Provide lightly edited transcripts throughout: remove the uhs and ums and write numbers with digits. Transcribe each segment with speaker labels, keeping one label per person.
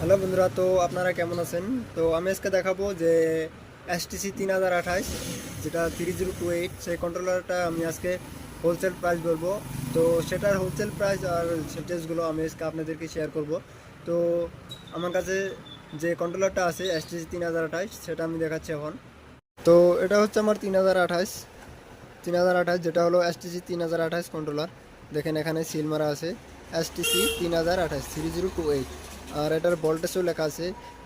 Speaker 1: Hello বন্ধুরা, তো আপনারা কেমন আছেন? তো আমি আজকে দেখাবো যে STC 3028 যেটা 3028 সেই কন্ট্রোলারটা আমি আজকে হোলসেল প্রাইস বলবো। তো সেটার হোলসেল প্রাইস আর সেটেসগুলো আমি আজকে আপনাদেরকে শেয়ার করব। তো আমার কাছে যে কন্ট্রোলারটা আছে STC 3028 সেটা আমি দেখাচ্ছি এখন। তো এটা হচ্ছে আমার 3028 যেটা হলো STC 3028 কন্ট্রোলার। দেখেন এখানে সিল মারা আছে STC 3028 3028। আর এটার ভোল্টেজও লেখা আছে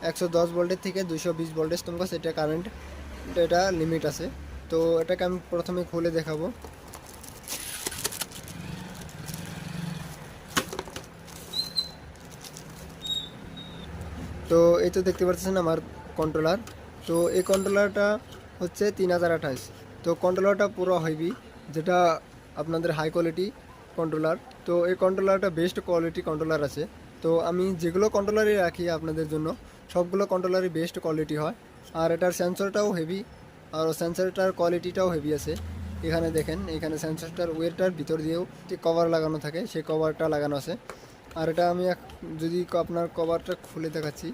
Speaker 1: 110 ভোল্টের থেকে 220 ভোল্টেজ তোমার সেটা কারেন্ট এটা লিমিট আছে। তো এটাকে আমি প্রথমে খুলে দেখাবো। তো এই তো দেখতে পাচ্ছেন আমার কন্ট্রোলার। তো এই কন্ট্রোলারটা হচ্ছে 3028। তো কন্ট্রোলারটা পুরো হেভি, যেটা আপনাদের হাই কোয়ালিটি কন্ট্রোলার। তো এই কন্ট্রোলারটা বেস্ট কোয়ালিটি কন্ট্রোলার আছে। তো আমি যেগুলো কন্ট্রোলারই রাখি আপনাদের জন্য সবগুলো কন্ট্রোলারই বেস্ট কোয়ালিটি হয়। আর এটার সেন্সরটাও হেভি, আর সেন্সরটার কোয়ালিটিটাও হেভি আছে। এখানে দেখেন, এখানে সেন্সরটার ওয়েরটার ভিতর দিয়েও যে কভার লাগানো থাকে সেই কভারটা লাগানো আছে। আর এটা আমি যদি আপনার কভারটা খুলে দেখাচ্ছি,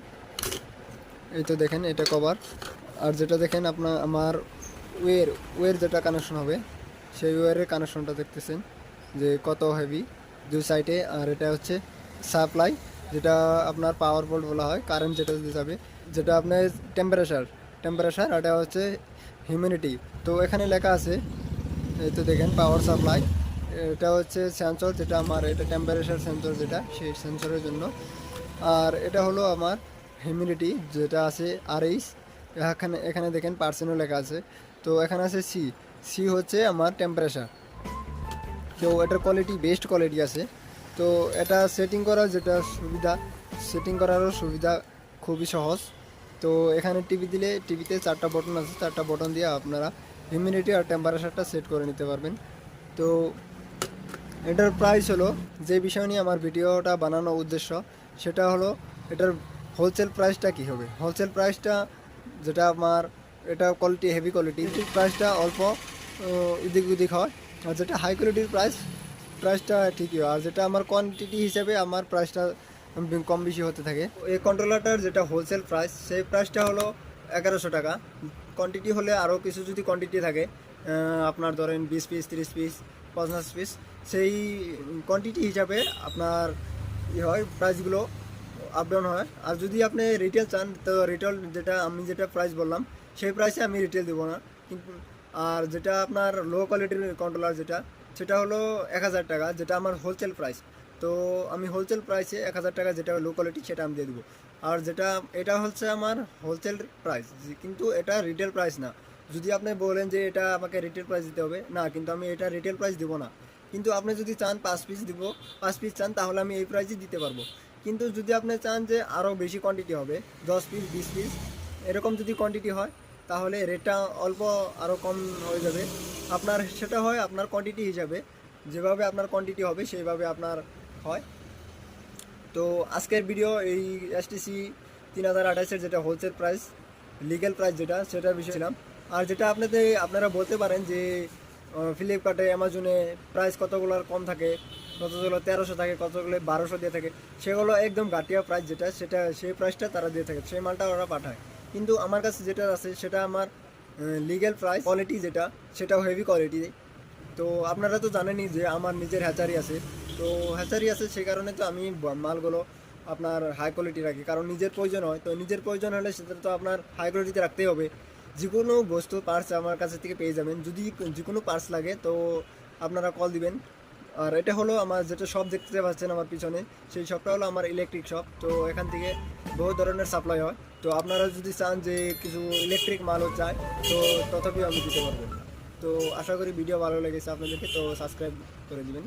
Speaker 1: এই তো দেখেন এটা কভার। আর যেটা দেখেন আপনার আমার ওয়ের যেটা কানেকশন হবে সেই ওয়ারের কানেকশনটা দেখতেছেন যে কত হেভি দুই সাইডে। আর এটা হচ্ছে সাপ্লাই, যেটা আপনার পাওয়ার বোল্ট বলা হয়, কারেন্ট যেটা দিতে যাবে, যেটা আপনার টেম্পারেচার আর এটা হচ্ছে হিউমিডিটি। তো এখানে লেখা আছে, এই তো দেখেন পাওয়ার সাপ্লাই। এটা হচ্ছে সেন্সর, যেটা আমার এটা টেম্পারেচার সেন্সর, যেটা সেই সেন্সরের জন্য। আর এটা হলো আমার হিউমিডিটি, যেটা আছে RH। এখানে এখানে দেখেন পার্সেন্টও লেখা আছে। তো এখানে আছে সি হচ্ছে আমার টেম্পারেচার। তো এটার কোয়ালিটি বেস্ট কোয়ালিটি আছে। তো এটা সেটিং করার যেটা সুবিধা, সেটিং করারও সুবিধা খুবই সহজ। তো এখানে টিভি দিলে টিভিতে 4টা বটন আছে, 4টা বটন দিয়ে আপনারা হিউমিডিটি আর টেম্পারেচারটা সেট করে নিতে পারবেন। তো এটার প্রাইস হলো, যে বিষয় নিয়ে আমার ভিডিওটা বানানোর উদ্দেশ্য সেটা হলো এটার হোলসেল প্রাইসটা কী হবে। হোলসেল প্রাইসটা যেটা আমার এটা কোয়ালিটি হেভি কোয়ালিটি, প্রাইসটা অল্প এদিক ওদিক হয়। আর যেটা হাই কোয়ালিটির প্রাইসটা ঠিকই হয়। আর যেটা আমার কোয়ান্টিটি হিসেবে আমার প্রাইসটা কম বেশি হতে থাকে। এই কন্ট্রোলারটার যেটা হোলসেল প্রাইস সেই প্রাইসটা হলো 1100 টাকা। কোয়ান্টিটি হলে আরও কিছু যদি কোয়ান্টিটি থাকে, আপনার ধরেন 20 পিস 30 পিস 50 পিস, সেই কোয়ান্টিটি হিসাবে আপনার হয় প্রাইসগুলো আপ ডাউন হয়। আর যদি আপনি রিটেল চান তো রিটেল যেটা আমি যেটা প্রাইস বললাম সেই প্রাইসে আমি রিটেল দেবো না কিন্তু। আর যেটা আপনার লো কোয়ালিটির কন্ট্রোলার যেটা, সেটা হলো 1000 টাকা, যেটা আমার হোলসেল প্রাইস। তো আমি হোলসেল প্রাইসে 1000 টাকা যেটা লো কোয়ালিটি সেটা আমি দিয়ে দেবো। আর যেটা এটা হচ্ছে আমার হোলসেল প্রাইস, কিন্তু এটা রিটেল প্রাইস না। যদি আপনি বলেন যে এটা আমাকে রিটেল প্রাইস দিতে হবে, না, কিন্তু আমি এটা রিটেল প্রাইস দেবো না। কিন্তু আপনি যদি চান 5 পিস দিব, 5 পিস চান, তাহলে আমি এই প্রাইসই দিতে পারবো। কিন্তু যদি আপনি চান যে আরও বেশি কোয়ান্টিটি হবে, 10 পিস 20 পিস এরকম যদি কোয়ান্টিটি হয়, তাহলে রেটটা অল্প আরও কম হয়ে যাবে। আপনার সেটা হয় আপনার কোয়ান্টিটি হিসাবে, যেভাবে আপনার কোয়ান্টিটি হবে সেইভাবে আপনার হয়। তো আজকের ভিডিও এই STC 3028-এর যেটা হোলসেল প্রাইস, লিগ্যাল প্রাইস যেটা, সেটার বিষয় ছিলাম। আর যেটা আপনারা বলতে পারেন যে ফ্লিপকার্টে অ্যামাজনে প্রাইস কতগুলোর কম থাকে, কতগুলো 1300 থাকে, কতগুলো 1200 দিয়ে থাকে, সেগুলো একদম ঘাটিয়া প্রাইস যেটা, সেটা সেই প্রাইসটা তারা দিয়ে থাকে, সেই মালটা ওরা পাঠায়। কিন্তু আমার কাছে যেটা আছে সেটা আমার লিগ্যাল প্রাইস, কোয়ালিটি যেটা সেটাও হেভি কোয়ালিটি। তো আপনারা তো জানেনই যে আমার নিজের হ্যাচারি আছে। তো হ্যাচারি আছে সেই কারণে তো আমি মালগুলো আপনার হাই কোয়ালিটি রাখি, কারণ নিজের প্রয়োজন হয়। তো নিজের প্রয়োজন হলে সেটা তো আপনার হাই কোয়ালিটিতে রাখতেই হবে। যে কোনো বস্তু পার্টস আমার কাছে থেকে পেয়ে যাবেন। যদি যে কোনো পার্টস লাগে তো আপনারা কল দিবেন। আর এটা হলো আমার যেটা শপ দেখতে পাচ্ছেন আমার পিছনে, সেই শপটা হলো আমার ইলেকট্রিক শপ। তো এখান থেকে বহু ধরনের সাপ্লাই হয়। তো আপনারা যদি চান যে কিছু ইলেকট্রিক মালও চায়, তো তথাপিও আমি দিতে পারবো। তো আশা করি ভিডিও ভালো লেগেছে আপনাদেরকে, তো সাবস্ক্রাইব করে দিবেন।